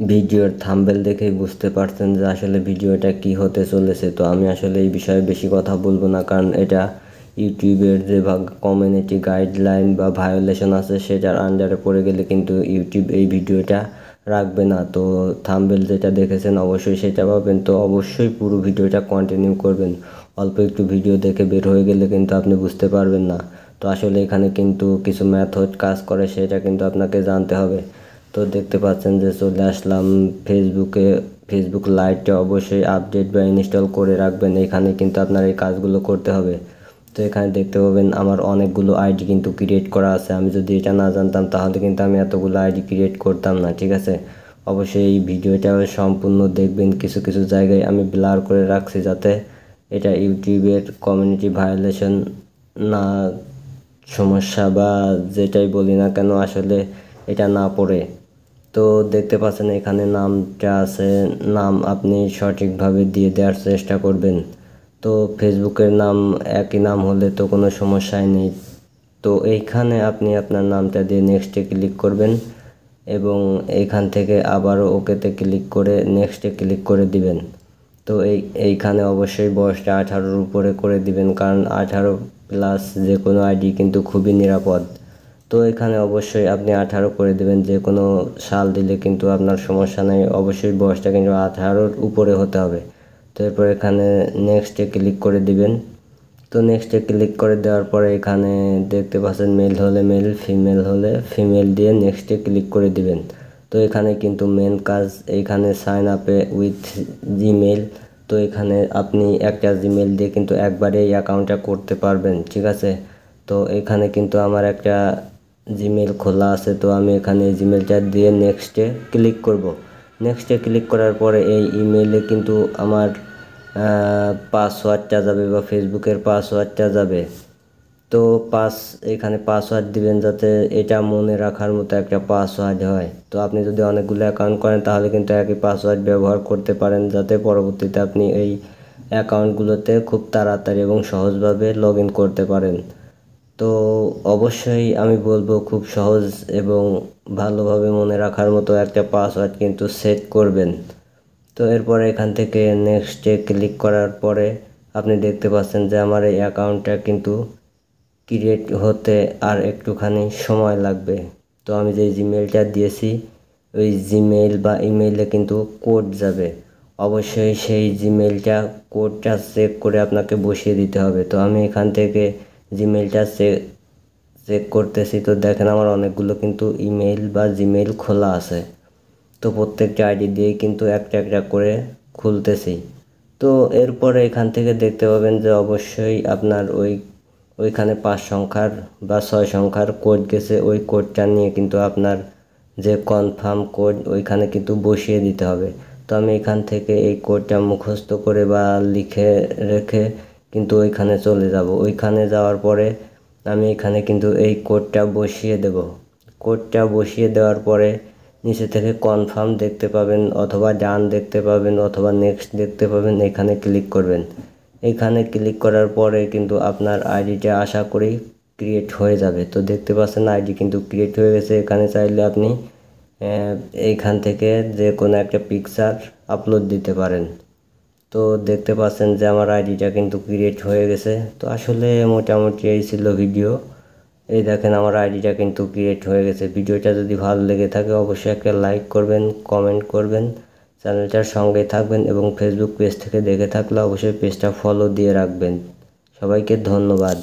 ভিডিওর থাম্বনেল দেখেই বুঝতে পারছেন যে আসলে ভিডিওটা কি হতে চলেছে। তো আমি আসলে এই বিষয়ে বেশি কথা বলবো না, কারণ এটা ইউটিউবের যে কমিউনিটি গাইডলাইন বা ভায়োলেশন আছে সেটার আন্ডারে পড়ে গেলে কিন্তু ইউটিউব এই ভিডিওটা রাখবে না। তো থাম্বনেল যেটা দেখেছেন অবশ্যই সেটা পাবেন। তো অবশ্যই পুরো ভিডিওটা কন্টিনিউ করবেন। অল্প একটু ভিডিও দেখে বের হয়ে গেলে কিন্তু আপনি বুঝতে পারবেন না। তো আসলে এখানে কিন্তু কিছু মেথড কাজ করে, সেটা কিন্তু আপনাকে জানতে হবে। তো দেখতে পাচ্ছেন যে চলে আসলাম ফেসবুকে। ফেসবুক লাইটটা অবশ্যই আপডেট বা ইনস্টল করে রাখবেন। এখানে কিন্তু আপনার এই কাজগুলো করতে হবে। তো এখানে দেখতে পাবেন আমার অনেকগুলো আইডি কিন্তু ক্রিয়েট করা আছে। আমি যদি এটা না জানতাম তাহলে কিন্তু আমি এতগুলো আইডি ক্রিয়েট করতাম না, ঠিক আছে। অবশ্যই এই ভিডিওটা সম্পূর্ণ দেখবেন। কিছু কিছু জায়গায় আমি ব্লার করে রাখছি যাতে এটা ইউটিউবের কমিউনিটি ভায়োলেশন না, সমস্যা বা যেটাই বলি না কেন আসলে এটা না পড়ে। তো দেখতে পাচ্ছেন এখানে নামটা আছে, নাম আপনি সঠিকভাবে দিয়ে দেওয়ার চেষ্টা করবেন। তো ফেসবুকের নাম একই নাম হলে তো কোনো সমস্যাই নেই। তো এইখানে আপনি আপনার নামটা দিয়ে নেক্সটে ক্লিক করবেন এবং এইখান থেকে আবারও ওকেতে ক্লিক করে নেক্সটে ক্লিক করে দিবেন। তো এইখানে অবশ্যই বয়সটা 18-র উপরে করে দিবেন, কারণ 18+ যে কোনো আইডি কিন্তু খুবই নিরাপদ। তো এখানে অবশ্যই আপনি 18 করে দেবেন। যে কোনো সাল দিলে কিন্তু আপনার সমস্যা নেই, অবশ্যই বয়সটা কিন্তু 18-র উপরে হতে হবে। তো এরপর এখানে নেক্সটে ক্লিক করে দিবেন। তো নেক্সটে ক্লিক করে দেওয়ার পরে এখানে দেখতে পাচ্ছেন মেল হলে মেল, ফিমেল হলে ফিমেল দিয়ে নেক্সটে ক্লিক করে দিবেন। তো এখানে কিন্তু মেন কাজ এইখানে সাইন আপে উইথ জিমেল। তো এখানে আপনি একটা জিমেল দিয়ে কিন্তু একবারে এই অ্যাকাউন্টটা করতে পারবেন, ঠিক আছে। তো এখানে কিন্তু আমার একটা জিমেল খোলা আছে। তো আমি এখানে জিমেলটা দিয়ে নেক্সটে ক্লিক করব। নেক্সটে ক্লিক করার পরে এই ইমেইলে কিন্তু আমার পাসওয়ার্ডটা যাবে বা ফেসবুকের পাসওয়ার্ডটা যাবে। তো এখানে পাসওয়ার্ড দিবেন যাতে এটা মনে রাখার মতো একটা পাসওয়ার্ড হয়। তো আপনি যদি অনেকগুলো অ্যাকাউন্ট করেন তাহলে কিন্তু একই পাসওয়ার্ড ব্যবহার করতে পারেন, যাতে পরবর্তীতে আপনি এই অ্যাকাউন্টগুলোতে খুব তাড়াতাড়ি এবং সহজভাবে লগ ইন করতে পারেন। তো অবশ্যই আমি বলবো খুব সহজ এবং ভালোভাবে মনে রাখার মতো একটা পাসওয়ার্ড কিন্তু সেট করবেন। তো এরপরে এখান থেকে নেক্সটে ক্লিক করার পরে আপনি দেখতে পাচ্ছেন যে আমার এই অ্যাকাউন্টটা কিন্তু ক্রিয়েট হতে আর একটুখানি সময় লাগবে। তো আমি যে জিমেলটা দিয়েছি ওই জিমেল বা ইমেইলে কিন্তু কোড যাবে। অবশ্যই সেই জিমেলটা কোডটা চেক করে আপনাকে বসিয়ে দিতে হবে। তো আমি এখান থেকে জিমেলটা চেক করতেছি। তো দেখেন আমার অনেকগুলো কিন্তু ইমেল বা জিমেল খোলা আছে। তো প্রত্যেকটা আইডি দিয়েই কিন্তু একটা একটা করে খুলতেছি। তো এরপরে এখান থেকে দেখতে পাবেন যে অবশ্যই আপনার ওইখানে 5 সংখ্যার বা 6 সংখ্যার কোড গেছে। ওই কোডটা নিয়ে কিন্তু আপনার যে কনফার্ম কোড ওইখানে কিন্তু বসিয়ে দিতে হবে। তো আমি এখান থেকে এই কোডটা মুখস্থ করে বা লিখে রেখে কিন্তু ওইখানে চলে যাব। ওইখানে যাওয়ার পরে আমি এখানে কিন্তু এই কোডটা বসিয়ে দেব। কোডটা বসিয়ে দেওয়ার পরে নিচে থেকে কনফার্ম দেখতে পাবেন অথবা ডান দেখতে পাবেন অথবা নেক্সট দেখতে পাবেন, এখানে ক্লিক করবেন। এখানে ক্লিক করার পরে কিন্তু আপনার আইডিটা আশা করি ক্রিয়েট হয়ে যাবে। তো দেখতে পাচ্ছেন আইডি কিন্তু ক্রিয়েট হয়ে গেছে। এখানে চাইলে আপনি এইখান থেকে যে কোনো একটা পিকচার আপলোড দিতে পারেন। তো দেখতে পাচ্ছেন যে আমার আইডিটা কিন্তু ক্রিয়েট হয়ে গেছে। তো আসলে মোটামুটি এই ছিল ভিডিও। এই দেখেন আমার আইডিটা কিন্তু ক্রিয়েট হয়ে গেছে। ভিডিওটা যদি ভালো লেগে থাকে অবশ্যই একটা লাইক করবেন, কমেন্ট করবেন, চ্যানেলটার সঙ্গে থাকবেন এবং ফেসবুক পেজ থেকে দেখে থাকলে অবশ্যই পেজটা ফলো দিয়ে রাখবেন। সবাইকে ধন্যবাদ।